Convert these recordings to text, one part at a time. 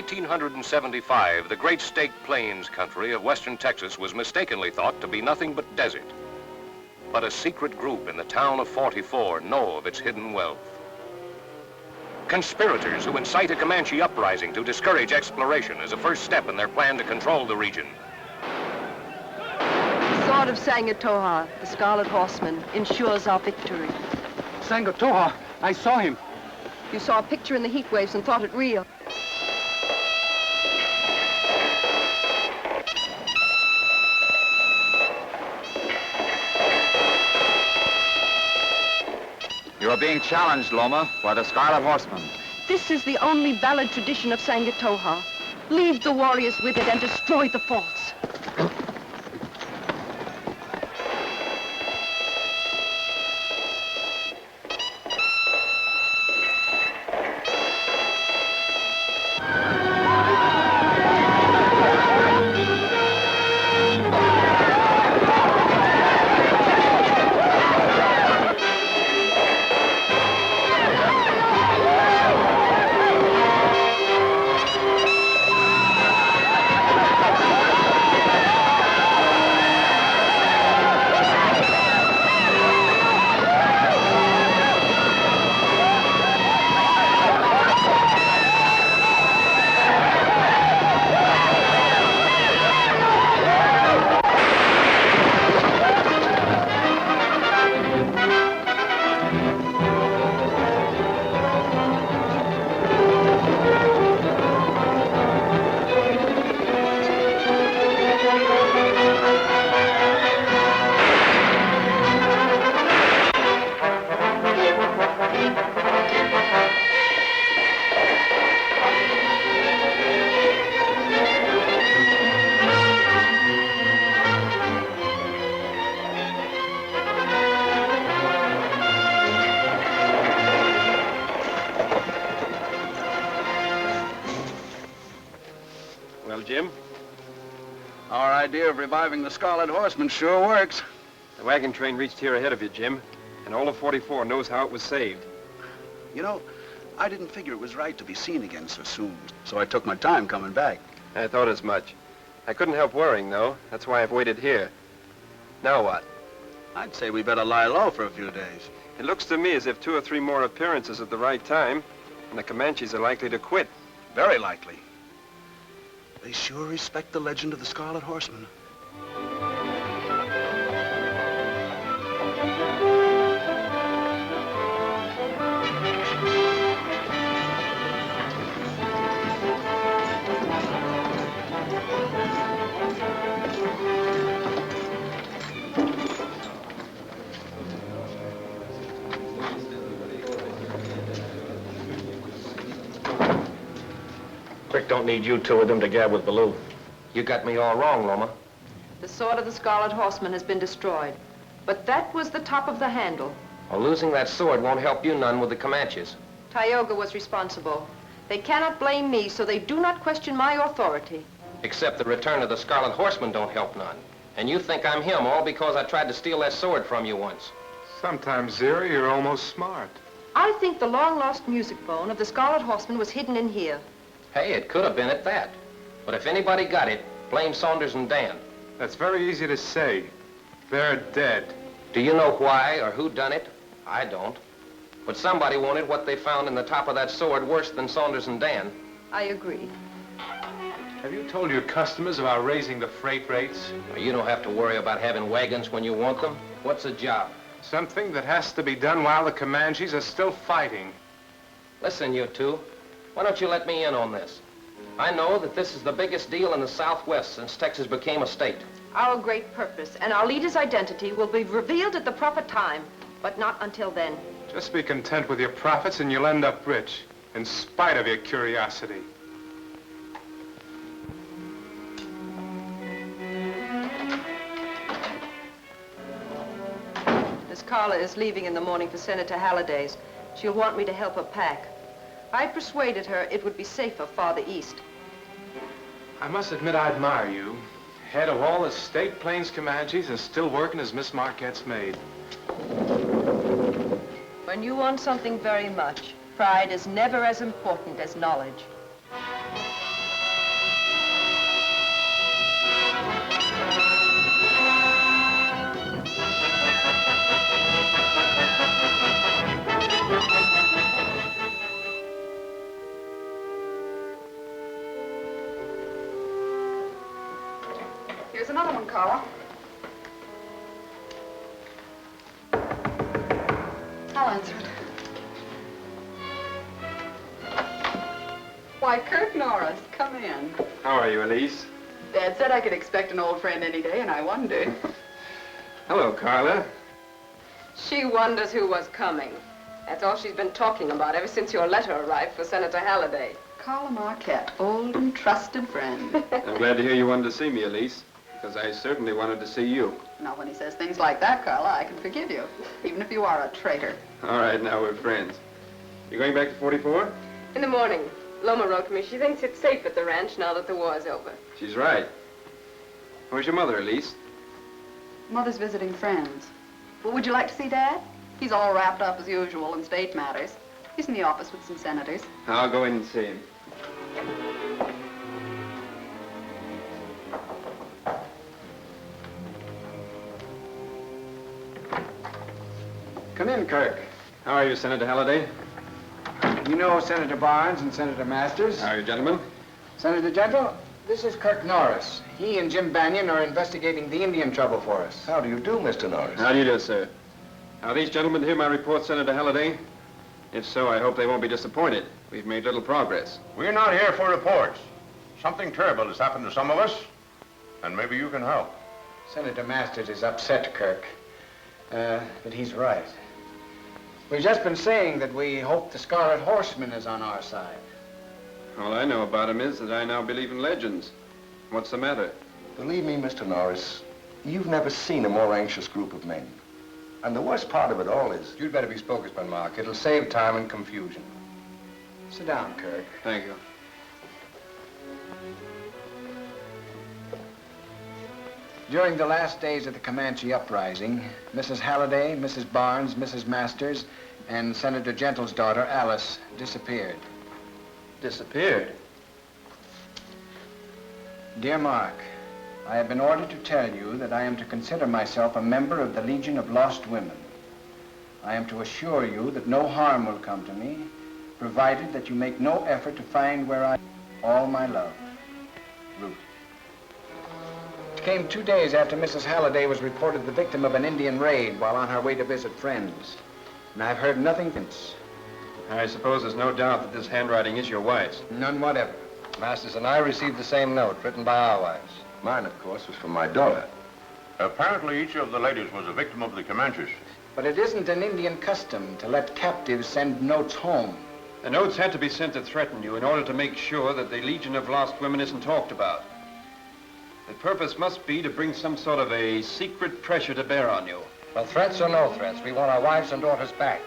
1875, the great Staked Plains country of western Texas was mistakenly thought to be nothing but desert. But a secret group in the town of 44 know of its hidden wealth. Conspirators who incite a Comanche uprising to discourage exploration as a first step in their plan to control the region. The sword of Sangatoha, the Scarlet Horseman, ensures our victory. Sangatoha, I saw him. You saw a picture in the heat waves and thought it real. You are being challenged, Loma, by the Scarlet Horseman. This is the only valid tradition of Sangatoha. Leave the warriors with it and destroy the false. Jim? Our idea of reviving the Scarlet Horseman sure works. The wagon train reached here ahead of you, Jim, and all of 44 knows how it was saved. You know, I didn't figure it was right to be seen again so soon, so I took my time coming back. I thought as much. I couldn't help worrying, though. That's why I've waited here. Now what? I'd say we better lie low for a few days. It looks to me as if 2 or 3 more appearances at the right time, and the Comanches are likely to quit. Very likely. They sure respect the legend of the Scarlet Horseman. Quick don't need you two of them to gab with Baloo. You got me all wrong, Loma. The sword of the Scarlet Horseman has been destroyed, but that was the top of the handle. Well, losing that sword won't help you none with the Comanches. Tioga was responsible. They cannot blame me, so they do not question my authority. Except the return of the Scarlet Horseman don't help none. And you think I'm him all because I tried to steal that sword from you once. Sometimes, Zero, you're almost smart. I think the long-lost music bone of the Scarlet Horseman was hidden in here. Hey, it could have been at that. But if anybody got it, blame Saunders and Dan. That's very easy to say. They're dead. Do you know why or who done it? I don't. But somebody wanted what they found in the top of that sword worse than Saunders and Dan. I agree. Have you told your customers about raising the freight rates? Well, you don't have to worry about having wagons when you want them. What's a job? Something that has to be done while the Comanches are still fighting. Listen, you two. Why don't you let me in on this? I know that this is the biggest deal in the Southwest since Texas became a state. Our great purpose and our leader's identity will be revealed at the proper time, but not until then. Just be content with your profits and you'll end up rich, in spite of your curiosity. Miss Carla is leaving in the morning for Senator Halliday's. She'll want me to help her pack. I persuaded her it would be safer farther east. I must admit I admire you. Head of all the Staked Plains Comanches and still working as Miss Marquette's maid. When you want something very much, pride is never as important as knowledge. Here's another one, Carla. I'll answer it. Why, Kirk Norris, come in. How are you, Elise? Dad said I could expect an old friend any day, and I wondered. Hello, Carla. She wonders who was coming. That's all she's been talking about ever since your letter arrived for Senator Halliday. Carla Marquette, old and trusted friend. I'm glad to hear you wanted to see me, Elise, because I certainly wanted to see you. Now, when he says things like that, Carla, I can forgive you, even if you are a traitor. All right, now we're friends. You going back to 44? In the morning, Loma wrote me. She thinks it's safe at the ranch now that the war's over. She's right. Where's your mother, Elise? Mother's visiting friends. Well, would you like to see Dad? He's all wrapped up as usual in state matters. He's in the office with some senators. I'll go in and see him. Come in, Kirk. How are you, Senator Halliday? You know Senator Barnes and Senator Masters? How are you, gentlemen? Senator Gentle, this is Kirk Norris. He and Jim Banyan are investigating the Indian trouble for us. How do you do, Mr. Norris? How do you do, sir? Are these gentlemen to hear my report, Senator Halliday? If so, I hope they won't be disappointed. We've made little progress. We're not here for reports. Something terrible has happened to some of us, and maybe you can help. Senator Masters is upset, Kirk. But he's right. We've just been saying that we hope the Scarlet Horseman is on our side. All I know about him is that I now believe in legends. What's the matter? Believe me, Mr. Norris, you've never seen a more anxious group of men. And the worst part of it all is... You'd better be spokesman, Mark. It'll save time and confusion. Sit down, Kirk. Thank you. During the last days of the Comanche uprising, Mrs. Halliday, Mrs. Barnes, Mrs. Masters, and Senator Gentle's daughter, Alice, disappeared. Disappeared? Dear Mark, I have been ordered to tell you that I am to consider myself a member of the Legion of Lost Women. I am to assure you that no harm will come to me, provided that you make no effort to find where I am. All my love, Ruth. It came 2 days after Mrs. Halliday was reported the victim of an Indian raid while on her way to visit friends. And I've heard nothing since. I suppose there's no doubt that this handwriting is your wife's. None whatever. Masters and I received the same note written by our wives. Mine, of course, was from my daughter. Apparently, each of the ladies was a victim of the Comanches. But it isn't an Indian custom to let captives send notes home. The notes had to be sent to threaten you in order to make sure that the Legion of Lost Women isn't talked about. The purpose must be to bring some sort of a secret pressure to bear on you. Well, threats or no threats, we want our wives and daughters back.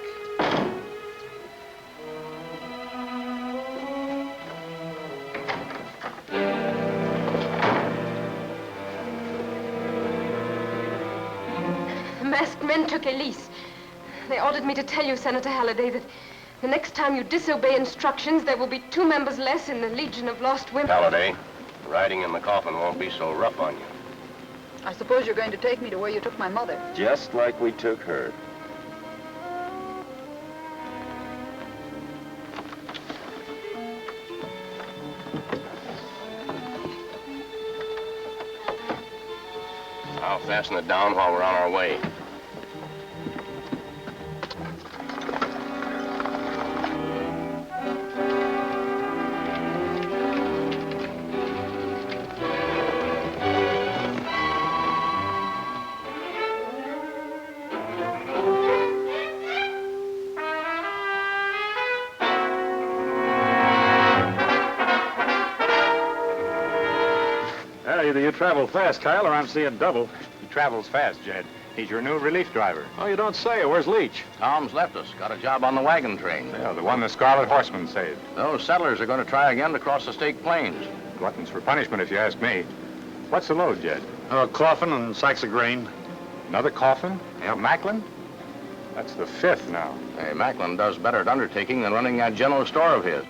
The masked men took Elise. They ordered me to tell you, Senator Halliday, that the next time you disobey instructions, there will be 2 members less in the Legion of Lost Women. Halliday, riding in the coffin won't be so rough on you. I suppose you're going to take me to where you took my mother. Just like we took her. I'll fasten it down while we're on our way. Either you travel fast, Kyle, or I'm seeing double. He travels fast, Jed. He's your new relief driver. Oh, you don't say. Where's Leach? Tom's left us. Got a job on the wagon train. Yeah, the one the Scarlet Horseman saved. Those settlers are going to try again to cross the state plains. Gluttons for punishment, if you ask me. What's the load, Jed? A coffin and sacks of grain. Another coffin? Yeah, Macklin? That's the 5th now. Hey, Macklin does better at undertaking than running that general store of his.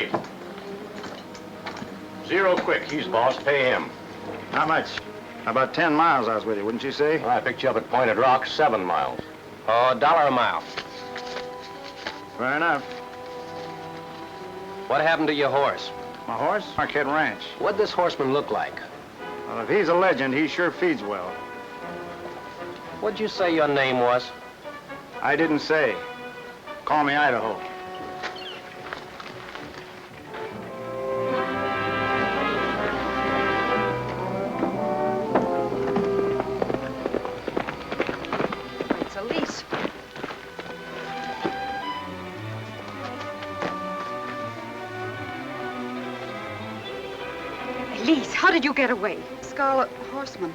wait. Zero quick. He's boss. Pay him. How much? About 10 miles I was with you, wouldn't you say? Well, I picked you up at Pointed Rock, 7 miles. Oh, $1 a mile. Fair enough. What happened to your horse? My horse? Marquette Ranch. What'd this horseman look like? Well, if he's a legend, he sure feeds well. What'd you say your name was? I didn't say. Call me Idaho. It's a lease. Elise, how did you get away? Scarlet, Horseman.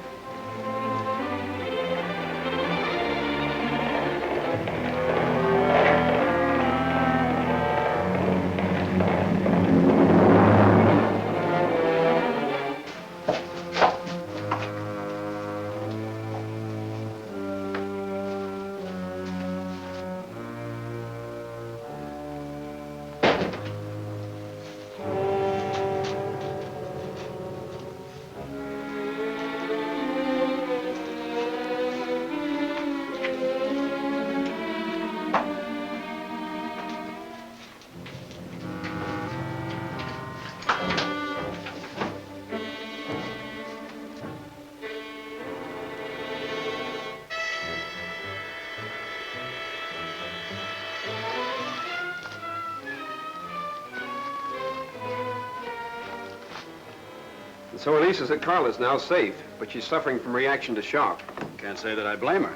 So Elise is at Carla's now safe, but she's suffering from reaction to shock. Can't say that I blame her.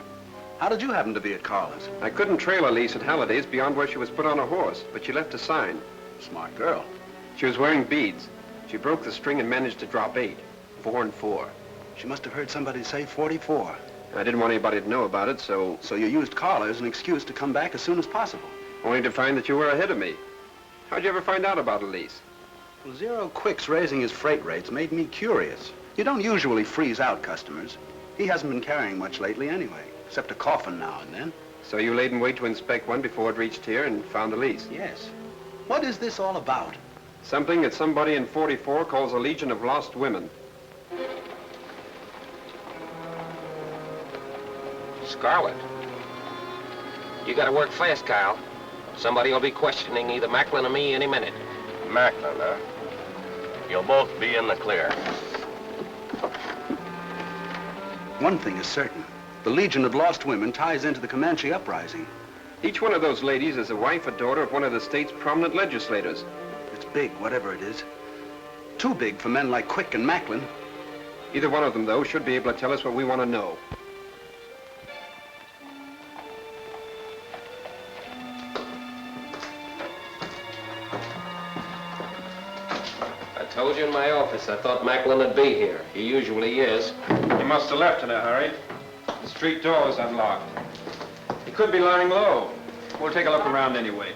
How did you happen to be at Carla's? I couldn't trail Elise at Halliday's beyond where she was put on a horse, but she left a sign. Smart girl. She was wearing beads. She broke the string and managed to drop 8, 4 and 4. She must have heard somebody say 44. I didn't want anybody to know about it, so you used Carla as an excuse to come back as soon as possible. only to find that you were ahead of me. How'd you ever find out about Elise? Well, Zero Quick's raising his freight rates made me curious. You don't usually freeze out customers. He hasn't been carrying much lately anyway, except a coffin now and then. So you laid in wait to inspect one before it reached here and found Elise? Yes. What is this all about? Something that somebody in 44 calls a legion of lost women. Scarlet. You gotta work fast, Kyle. Somebody will be questioning either Macklin or me any minute. Macklin, huh? You'll both be in the clear. One thing is certain. The Legion of Lost Women ties into the Comanche uprising. Each one of those ladies is a wife or daughter of one of the state's prominent legislators. It's big, whatever it is. Too big for men like Quick and Macklin. Either one of them, though, should be able to tell us what we want to know. I told you in my office I thought Macklin would be here. He usually is. He must have left in a hurry. The street door is unlocked. He could be lying low. We'll take a look around anyway.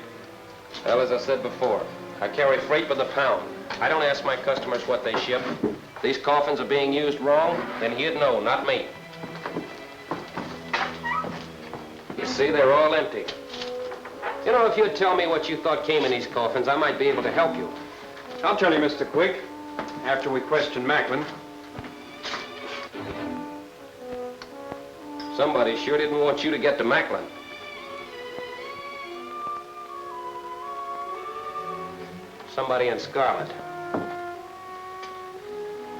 Well, as I said before, I carry freight by the pound. I don't ask my customers what they ship. If these coffins are being used wrong, then he'd know, not me. You see, they're all empty. You know, if you'd tell me what you thought came in these coffins, I might be able to help you. I'll tell you, Mr. Quick, after we question Macklin. Somebody sure didn't want you to get to Macklin. Somebody in Scarlet.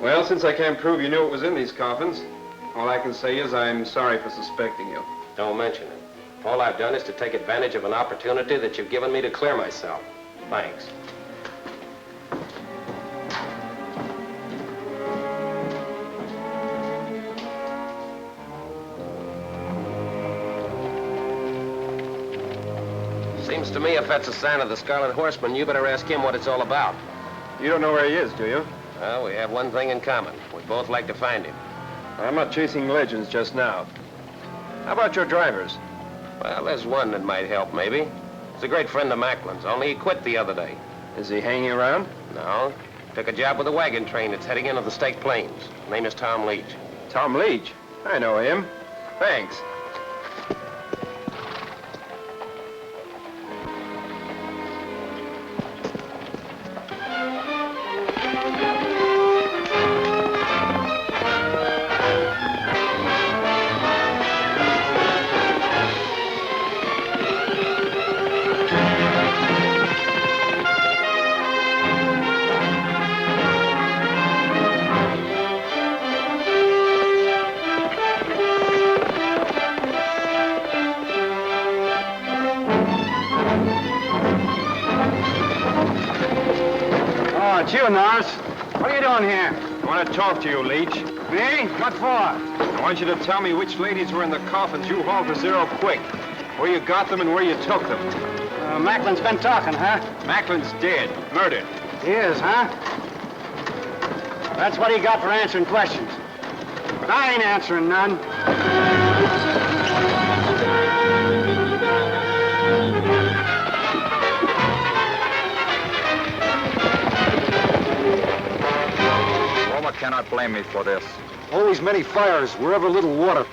Well, since I can't prove you knew what was in these coffins, all I can say is I'm sorry for suspecting you. Don't mention it. All I've done is to take advantage of an opportunity that you've given me to clear myself. Thanks. Seems to me if that's a sign of the Scarlet Horseman, you better ask him what it's all about. You don't know where he is, do you? Well, we have one thing in common. We both like to find him. I'm not chasing legends just now. How about your drivers? Well, there's one that might help, maybe. He's a great friend of Macklin's, only he quit the other day. Is he hanging around? No. Took a job with a wagon train that's heading into the State Plains. Name is Tom Leach. Tom Leach? I know him. Thanks. it's you, Norris. What are you doing here? I want to talk to you, Leach. Me? What for? I want you to tell me which ladies were in the coffins you hauled for Zero Quick. Where you got them and where you took them. Macklin's been talking, huh? Macklin's dead. Murdered. He is, huh? That's what he got for answering questions. But I ain't answering none. Loma cannot blame me for this. Always many fires, wherever little water.